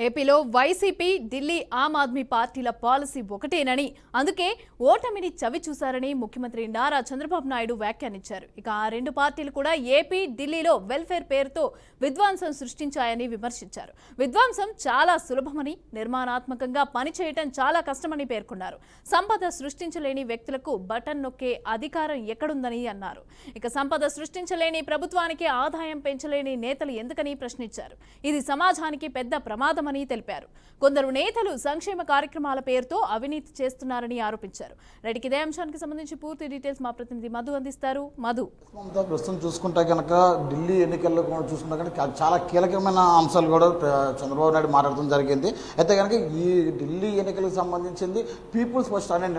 ఏపీలో వైసీపీ, ఢిల్లీ ఆమ్ ఆద్మీ పార్టీల పాలసీ ఒకటేనని, అందుకే ఓటమిని చవి చూశారని ముఖ్యమంత్రి నారా చంద్రబాబు నాయుడు వ్యాఖ్యానించారు. ఇక ఆ రెండు పార్టీలు కూడా ఏపీ, ఢిల్లీలో వెల్ఫేర్ పేరుతో విధ్వంసం సృష్టించాయని విమర్శించారు. విధ్వంసం చాలా సులభమని, నిర్మాణాత్మకంగా పనిచేయటం చాలా కష్టమని పేర్కొన్నారు. సంపద సృష్టించలేని వ్యక్తులకు బటన్ నొక్కే అధికారం ఎక్కడుందని అన్నారు. ఇక సంపద సృష్టించలేని ప్రభుత్వానికి ఆదాయం పెంచలేని నేతలు ఎందుకని ప్రశ్నించారు. ఇది సమాజానికి పెద్ద ప్రమాదం అని తెలిపారు. కొందరు నేతలు సంక్షేమ కార్యక్రమాల పేరుతో అవినీతి చేస్తున్నారని ఆరోపించారు. రెడ్డికి ఇదే అంశానికి సంబంధించి పూర్తి డీటెయిల్స్ మా ప్రతినిధి మధు అందిస్తారు. మధు, ప్రస్తుతం చూసుకుంటే కనుక ఢిల్లీ ఎన్నికల్లో కూడా చూసుకుంటే కనుక చాలా కీలకమైన అంశాలు కూడా చంద్రబాబు నాయుడు మాట్లాడడం జరిగింది. అయితే కనుక ఈ ఢిల్లీ ఎన్నికలకు సంబంధించింది పీపుల్స్ ఫస్ట్ అనే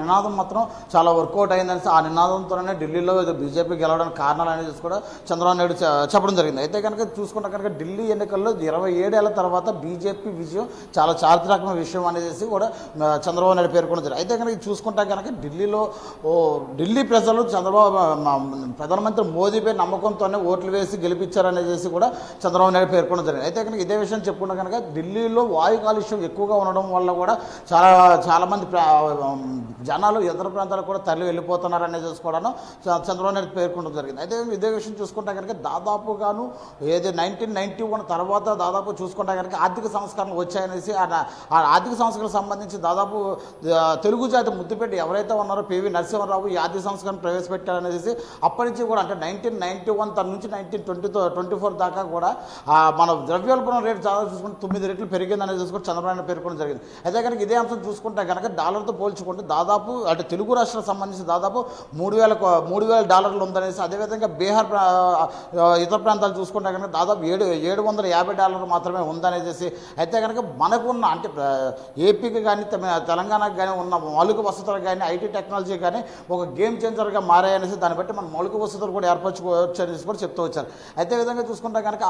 నినాదం మాత్రం చాలా వర్కౌట్ అయిందని, ఆ నినాదంతోనే ఢిల్లీలో బీజేపీ గెలవడానికి కారణాలు అనేది కూడా చంద్రబాబు నాయుడు చెప్పడం జరిగింది. అయితే కనుక చూసుకుంటే కనుక ఢిల్లీ ఎన్నికల్లో 27 ఏళ్ల తర్వాత బీజేపీ విజయం చాలా చారిత్రాత్మక విషయం అనేది కూడా చంద్రబాబు నాయుడు పేర్కొనడం జరిగింది. అయితే కనుక చూసుకుంటే కనుక ఢిల్లీ ప్రజలు ప్రధానమంత్రి మోదీపై నమ్మకంతోనే ఓట్లు వేసి గెలిపించారనేసి కూడా చంద్రబాబు నాయుడు పేర్కొనడం జరిగింది. అయితే కనుక ఇదే విషయం చెప్పుకుంటే కనుక ఢిల్లీలో వాయు కాలుష్యం ఎక్కువగా ఉండడం వల్ల కూడా చాలామంది జనాలు ఇతర ప్రాంతాలకు కూడా తరలి వెళ్ళిపోతున్నారు అనేది కూడా చంద్రబాబు నాయుడు పేర్కొనడం జరిగింది. అయితే ఇదే విషయం చూసుకుంటే కనుక దాదాపుగాను 1991 తర్వాత దాదాపు చూసుకుంటే కనుక ఆర్థిక సంస్కరణలు వచ్చాయనేసి ఆ ఆర్థిక సంస్కరణకు సంబంధించి దాదాపు తెలుగు జాతి ముద్దుపెట్టి ఎవరైతే ఉన్నారో పివి నరసింహారావు ఈ ఆర్థిక సంస్కరణ ప్రవేశపెట్టారనేసి అప్పటి నుంచి కూడా అంటే 1991 తన నుంచి 1924 దాకా కూడా మన ద్రవ్యోల్బణం రేటు చాలా చూసుకుంటే 9 రెట్లు పెరిగిందనేది చూసుకుంటే చంద్రబాబు నాయుడు పేర్కొనడం జరిగింది. అయితే కనుక ఇదే అంశం చూసుకుంటే కనుక డాలర్తో పోల్చుకుంటే దాదాపు అంటే తెలుగు రాష్ట్రాలకు సంబంధించి దాదాపు $3,000 ఉందనేసి, అదేవిధంగా బీహార్ ఇతర ప్రాంతాలు చూసుకుంటే కనుక దాదాపు $750 మాత్రమే ఉందనేసి. అయితే కనుక మనకున్న అంటే ఏపీకి కానీ తెలంగాణకు కానీ ఉన్న మౌలిక వసతులు కానీ ఐటీ టెక్నాలజీ కానీ ఒక గేమ్ చేంజర్గా మారాయనేసి, దాన్ని బట్టి మన మౌలిక వసతులు కూడా ఏర్పరచుకోవచ్చు అనేసి కూడా చెప్తూ వచ్చారు. అయితే విధంగా చూసుకుంటే కనుక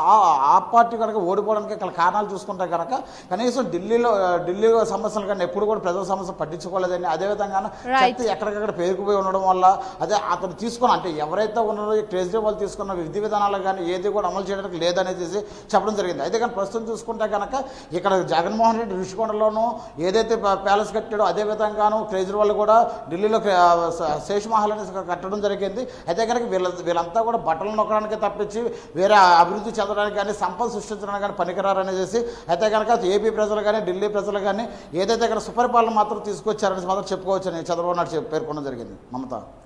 ఆ పార్టీ కనుక ఓడిపోవడానికి కారణాలు చూసుకుంటే కనుక కనీసం ఢిల్లీ సమస్యలు కానీ ఎప్పుడు కూడా ప్రజల సమస్య పట్టించుకోలేదని, అదేవిధంగా చెత్త ఎక్కడికక్కడ పేరుకుపోయి ఉండడం వల్ల అదే అతను తీసుకున్న అంటే ఎవరైతే ఉన్నారో కేజ్రీవాల్ తీసుకున్న విధి విధానాలు కానీ ఏది కూడా అమలు చేయడానికి లేదనేది చెప్పడం జరిగింది. అయితే కానీ ప్రస్తుతం చూసుకుంటే కనుక ఇక్కడ జగన్మోహన్ రెడ్డి ఋషికొండలోనూ ఏదైతే ప్యాలెస్ కట్టాడో అదేవిధంగాను కేజ్రీవాల్ కూడా ఢిల్లీలో శేషమహల్ అనేది కట్టడం జరిగింది. అయితే కనుక వీళ్ళంతా కూడా బట్టలు నొక్కడానికి తప్పించి వేరే అభివృద్ధి చెందడానికి కానీ సంపద సృష్టించడానికి కానీ పనికిరారనేసి, అయితే కనుక ఏపీ ప్రజలు కానీ ఢిల్లీ ప్రజలు కానీ ఏదైతే ఇక్కడ సుపరిపాలన మాత్రం తీసుకొచ్చారనేసి మాత్రం చెప్పుకోవచ్చని చంద్రబాబు నాయుడు పేర్కొనడం జరిగింది. మమత.